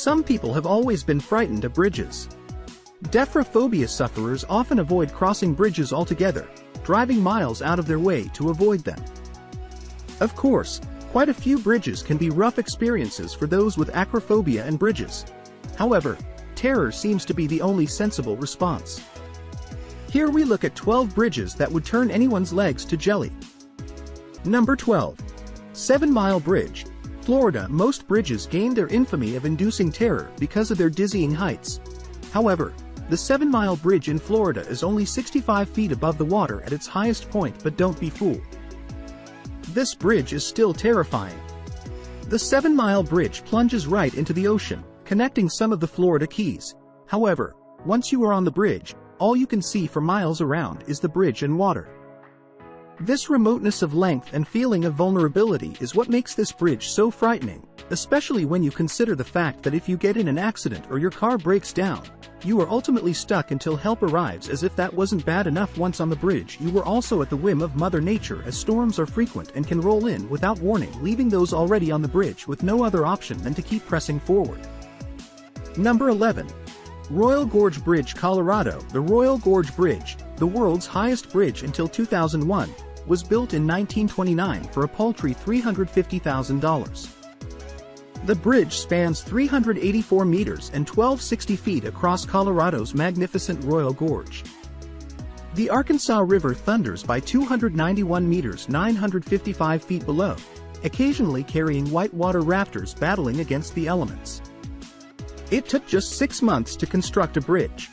Some people have always been frightened of bridges. Death-phobia sufferers often avoid crossing bridges altogether, driving miles out of their way to avoid them. Of course, quite a few bridges can be rough experiences for those with acrophobia and bridges. However, terror seems to be the only sensible response. Here we look at 12 bridges that would turn anyone's legs to jelly. Number 12. 7 Mile Bridge, Florida. Most bridges gained their infamy of inducing terror because of their dizzying heights. However, the 7 Mile Bridge in Florida is only 65 feet above the water at its highest point, but don't be fooled. This bridge is still terrifying. The 7 Mile Bridge plunges right into the ocean, connecting some of the Florida Keys. However, once you are on the bridge, all you can see for miles around is the bridge and water. This remoteness of length and feeling of vulnerability is what makes this bridge so frightening, especially when you consider the fact that if you get in an accident or your car breaks down, you are ultimately stuck until help arrives. As if that wasn't bad enough, once on the bridge you were also at the whim of Mother Nature, as storms are frequent and can roll in without warning, leaving those already on the bridge with no other option than to keep pressing forward. Number 11. Royal Gorge Bridge, Colorado. The Royal Gorge Bridge, the world's highest bridge until 2001, was built in 1929 for a paltry $350,000. The bridge spans 384 meters and 1,260 feet across Colorado's magnificent Royal Gorge. The Arkansas River thunders by 291 meters 955 feet below, occasionally carrying whitewater rafters battling against the elements. It took just 6 months to construct a bridge.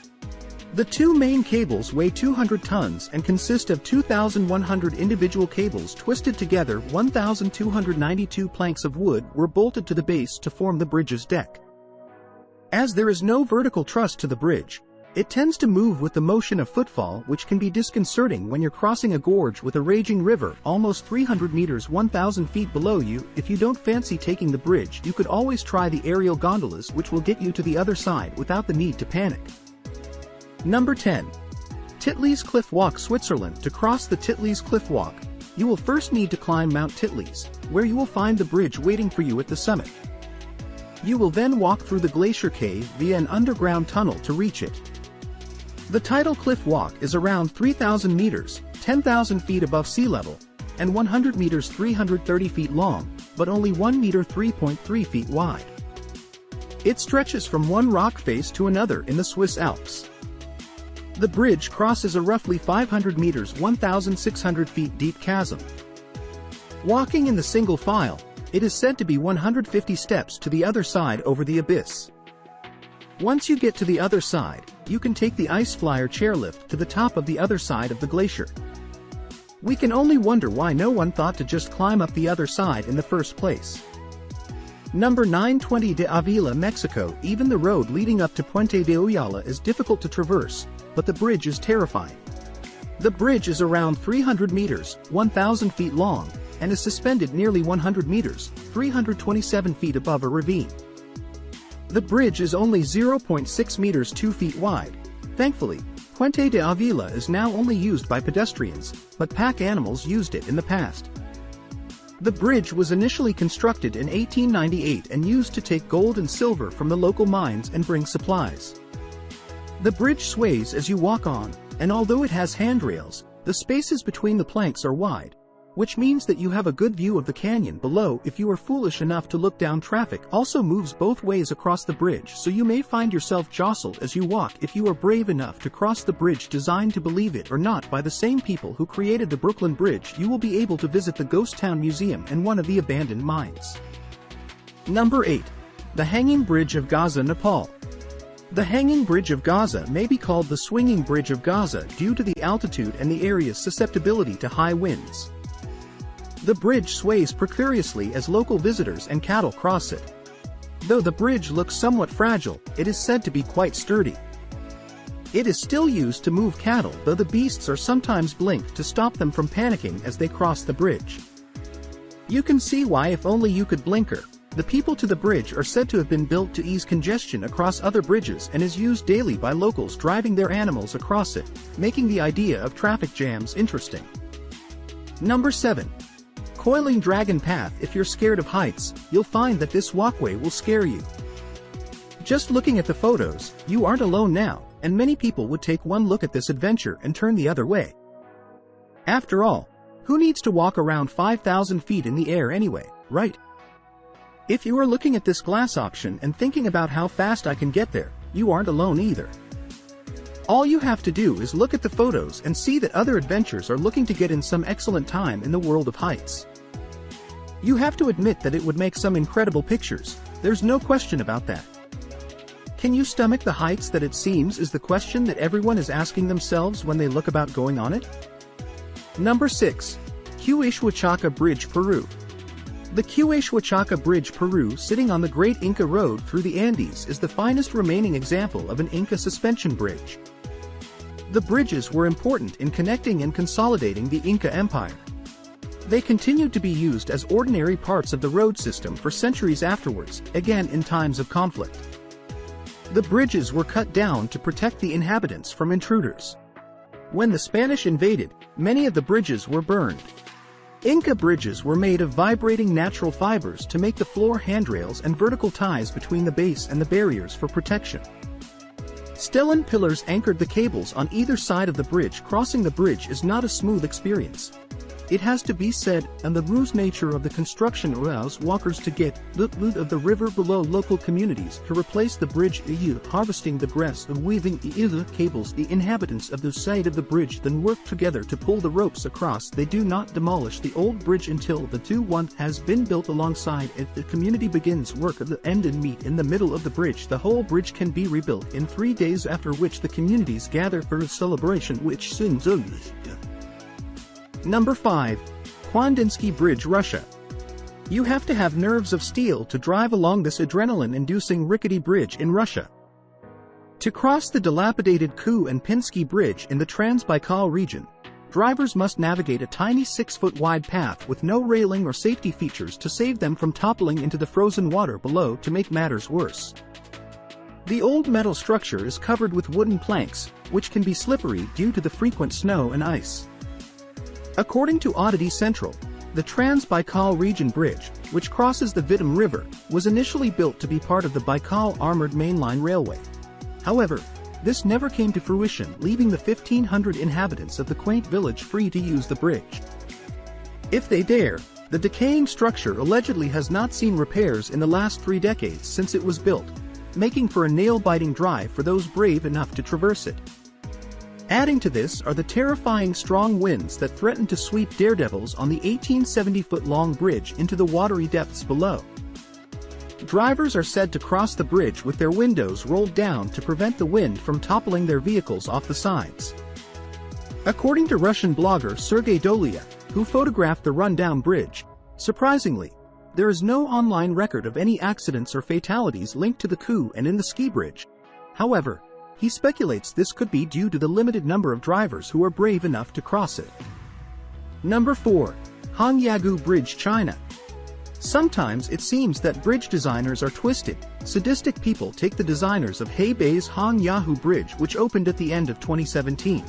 The two main cables weigh 200 tons and consist of 2,100 individual cables twisted together. 1,292 planks of wood were bolted to the base to form the bridge's deck. As there is no vertical truss to the bridge, it tends to move with the motion of footfall, which can be disconcerting when you're crossing a gorge with a raging river almost 300 meters 1,000 feet below you. If you don't fancy taking the bridge, you could always try the aerial gondolas, which will get you to the other side without the need to panic. Number 10. Titlis Cliff Walk, Switzerland. To cross the Titlis Cliff Walk, you will first need to climb Mount Titlis, where you will find the bridge waiting for you at the summit. You will then walk through the glacier cave via an underground tunnel to reach it. The tidal cliff walk is around 3,000 meters, 10,000 feet above sea level, and 100 meters 330 feet long, but only 1 meter 3.3 feet wide. It stretches from one rock face to another in the Swiss Alps. The bridge crosses a roughly 500 meters 1,600 feet deep chasm. Walking in the single file, it is said to be 150 steps to the other side over the abyss. Once you get to the other side, you can take the ice flyer chairlift to the top of the other side of the glacier. We can only wonder why no one thought to just climb up the other side in the first place. Number 9. Puente de Ávila, Mexico. Even the road leading up to Puente de Ávila is difficult to traverse, but the bridge is terrifying. The bridge is around 300 meters, 1,000 feet long, and is suspended nearly 100 meters, 327 feet above a ravine. The bridge is only 0.6 meters 2 feet wide. Thankfully, Puente de Ávila is now only used by pedestrians, but pack animals used it in the past. The bridge was initially constructed in 1898 and used to take gold and silver from the local mines and bring supplies. The bridge sways as you walk on, and although it has handrails, the spaces between the planks are wide, which means that you have a good view of the canyon below if you are foolish enough to look down. Traffic also moves both ways across the bridge, so you may find yourself jostled as you walk if you are brave enough to cross the bridge. Designed to, believe it or not, by the same people who created the Brooklyn Bridge, you will be able to visit the Ghost Town Museum and one of the abandoned mines. Number 8. The Hanging Bridge of Gaza, Nepal. The Hanging Bridge of Gaza may be called the Swinging Bridge of Gaza due to the altitude and the area's susceptibility to high winds. The bridge sways precariously as local visitors and cattle cross it. Though the bridge looks somewhat fragile, it is said to be quite sturdy. It is still used to move cattle, though the beasts are sometimes blinked to stop them from panicking as they cross the bridge. You can see why, if only you could blinker. The people to the bridge are said to have been built to ease congestion across other bridges and is used daily by locals driving their animals across it, making the idea of traffic jams interesting. Number 7. Coiling Dragon Path. If you're scared of heights, you'll find that this walkway will scare you. Just looking at the photos, you aren't alone now, and many people would take one look at this adventure and turn the other way. After all, who needs to walk around 5,000 feet in the air anyway, right? If you are looking at this glass option and thinking about how fast I can get there, you aren't alone either. All you have to do is look at the photos and see that other adventurers are looking to get in some excellent time in the world of heights. You have to admit that it would make some incredible pictures, there's no question about that. Can you stomach the heights that it seems is the question that everyone is asking themselves when they look about going on it? Number 6. Huayhuachaca Bridge, Peru. The Huayhuachaca Bridge, Peru, sitting on the Great Inca Road through the Andes, is the finest remaining example of an Inca suspension bridge. The bridges were important in connecting and consolidating the Inca Empire. They continued to be used as ordinary parts of the road system for centuries afterwards, again in times of conflict. The bridges were cut down to protect the inhabitants from intruders. When the Spanish invaded, many of the bridges were burned. Inca bridges were made of vibrating natural fibers to make the floor handrails and vertical ties between the base and the barriers for protection. Stellan pillars anchored the cables on either side of the bridge. Crossing the bridge is not a smooth experience. It has to be said, and the ruse nature of the construction allows walkers to get the loot of the river below. Local communities to replace the bridge, harvesting the grass and weaving the cables. The inhabitants of the side of the bridge then work together to pull the ropes across. They do not demolish the old bridge until the new one has been built alongside it. The community begins work at the end and meet in the middle of the bridge. The whole bridge can be rebuilt in 3 days, after which the communities gather for a celebration which soon ends. Number 5. Kuandinsky Bridge, Russia. You have to have nerves of steel to drive along this adrenaline-inducing rickety bridge in Russia. To cross the dilapidated Kuandinsky Bridge in the Trans-Baikal region, drivers must navigate a tiny 6-foot-wide path with no railing or safety features to save them from toppling into the frozen water below. To make matters worse, the old metal structure is covered with wooden planks, which can be slippery due to the frequent snow and ice. According to Oddity Central, the Trans-Baikal Region Bridge, which crosses the Vitim River, was initially built to be part of the Baikal Armored Mainline Railway. However, this never came to fruition, leaving the 1,500 inhabitants of the quaint village free to use the bridge if they dare. The decaying structure allegedly has not seen repairs in the last 3 decades since it was built, making for a nail-biting drive for those brave enough to traverse it. Adding to this are the terrifying strong winds that threaten to sweep daredevils on the 1870-foot-long bridge into the watery depths below. Drivers are said to cross the bridge with their windows rolled down to prevent the wind from toppling their vehicles off the sides. According to Russian blogger Sergei Dolia, who photographed the run-down bridge, surprisingly, there is no online record of any accidents or fatalities linked to the Kuandinsky Bridge. However, he speculates this could be due to the limited number of drivers who are brave enough to cross it. Number 4. Hongyagu Bridge, China. Sometimes it seems that bridge designers are twisted, sadistic people. Take the designers of Heibei's Hongyagu Bridge, which opened at the end of 2017.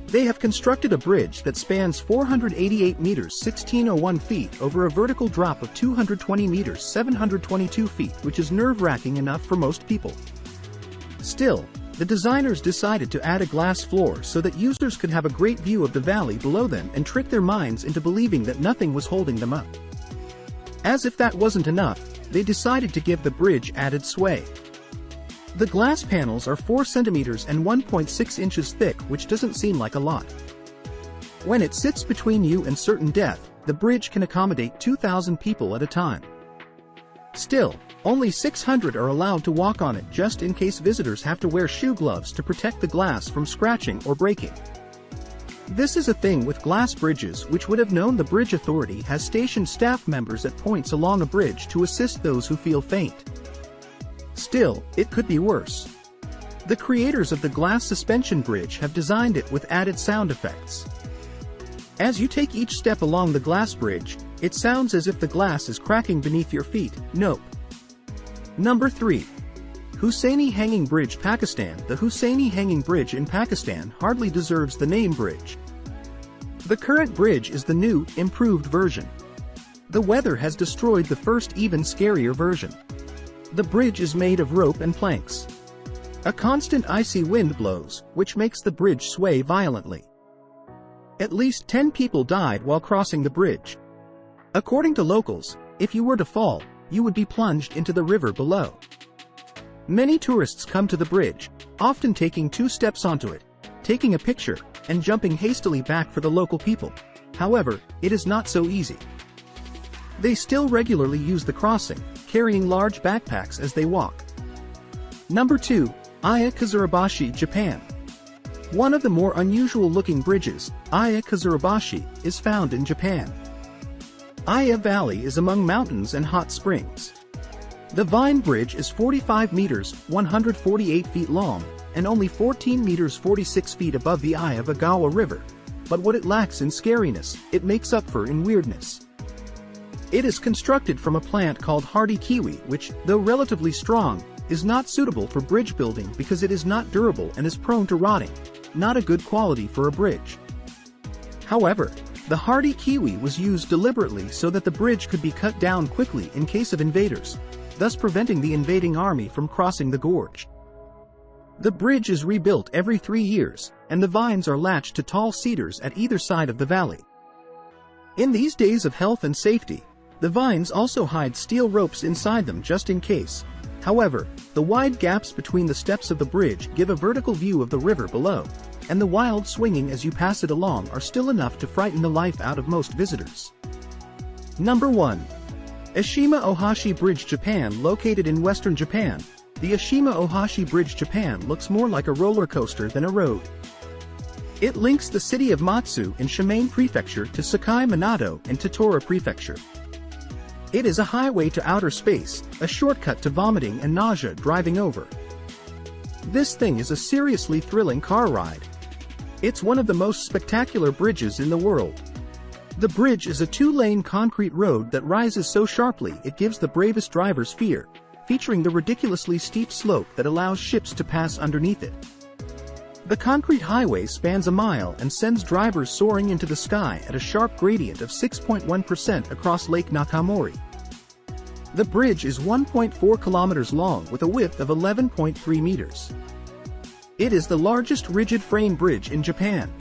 They have constructed a bridge that spans 488 meters 1,601 feet over a vertical drop of 220 meters 722 feet, which is nerve-wracking enough for most people. Still, the designers decided to add a glass floor so that users could have a great view of the valley below them and trick their minds into believing that nothing was holding them up. As if that wasn't enough, they decided to give the bridge added sway. The glass panels are 4 centimeters and 1.6 inches thick, which doesn't seem like a lot. When it sits between you and certain death, the bridge can accommodate 2,000 people at a time. Still, only 600 are allowed to walk on it, just in case visitors have to wear shoe gloves to protect the glass from scratching or breaking. This is a thing with glass bridges, which would have known. The bridge authority has stationed staff members at points along a bridge to assist those who feel faint. Still, it could be worse. The creators of the glass suspension bridge have designed it with added sound effects. As you take each step along the glass bridge, it sounds as if the glass is cracking beneath your feet. Nope. Number 3. Hussaini Hanging Bridge, Pakistan. The Hussaini Hanging Bridge in Pakistan hardly deserves the name bridge. The current bridge is the new, improved version. The weather has destroyed the first, even scarier version. The bridge is made of rope and planks. A constant icy wind blows, which makes the bridge sway violently. At least 10 people died while crossing the bridge. According to locals, if you were to fall, you would be plunged into the river below. Many tourists come to the bridge, often taking 2 steps onto it, taking a picture, and jumping hastily back for the local people. However, it is not so easy. They still regularly use the crossing, carrying large backpacks as they walk. Number 2. Iya Kazurabashi, Japan. One of the more unusual-looking bridges, Iya Kazurabashi, is found in Japan. Iya Valley is among mountains and hot springs. The Vine Bridge is 45 meters, 148 feet long, and only 14 meters 46 feet above the eye of Ogawa River. But what it lacks in scariness, it makes up for in weirdness. It is constructed from a plant called hardy kiwi which, though relatively strong, is not suitable for bridge building because it is not durable and is prone to rotting, not a good quality for a bridge. However, the hardy kiwi was used deliberately so that the bridge could be cut down quickly in case of invaders, thus preventing the invading army from crossing the gorge. The bridge is rebuilt every 3 years, and the vines are latched to tall cedars at either side of the valley. In these days of health and safety, the vines also hide steel ropes inside them just in case. However, the wide gaps between the steps of the bridge give a vertical view of the river below, and the wild swinging as you pass it along are still enough to frighten the life out of most visitors. Number 1. Eshima Ohashi Bridge, Japan. Located in western Japan, the Eshima Ohashi Bridge, Japan looks more like a roller coaster than a road. It links the city of Matsu in Shimane Prefecture to Sakai Minato in Tottori Prefecture. It is a highway to outer space, a shortcut to vomiting and nausea driving over. This thing is a seriously thrilling car ride. It's one of the most spectacular bridges in the world. The bridge is a 2-lane concrete road that rises so sharply it gives the bravest drivers fear, featuring the ridiculously steep slope that allows ships to pass underneath it. The concrete highway spans a mile and sends drivers soaring into the sky at a sharp gradient of 6.1% across Lake Nakamori. The bridge is 1.4 kilometers long with a width of 11.3 meters. It is the largest rigid-frame bridge in Japan.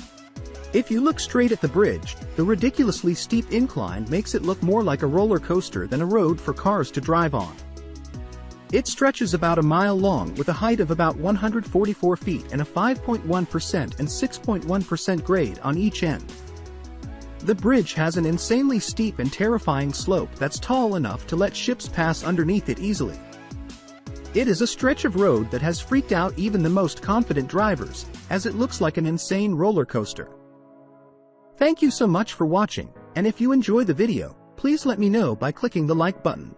If you look straight at the bridge, the ridiculously steep incline makes it look more like a roller coaster than a road for cars to drive on. It stretches about a mile long with a height of about 144 feet and a 5.1% and 6.1% grade on each end. The bridge has an insanely steep and terrifying slope that's tall enough to let ships pass underneath it easily. It is a stretch of road that has freaked out even the most confident drivers, as it looks like an insane roller coaster. Thank you so much for watching, and if you enjoy the video, please let me know by clicking the like button.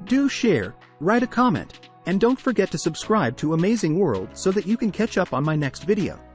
Do share, write a comment, and don't forget to subscribe to Amazing World so that you can catch up on my next video.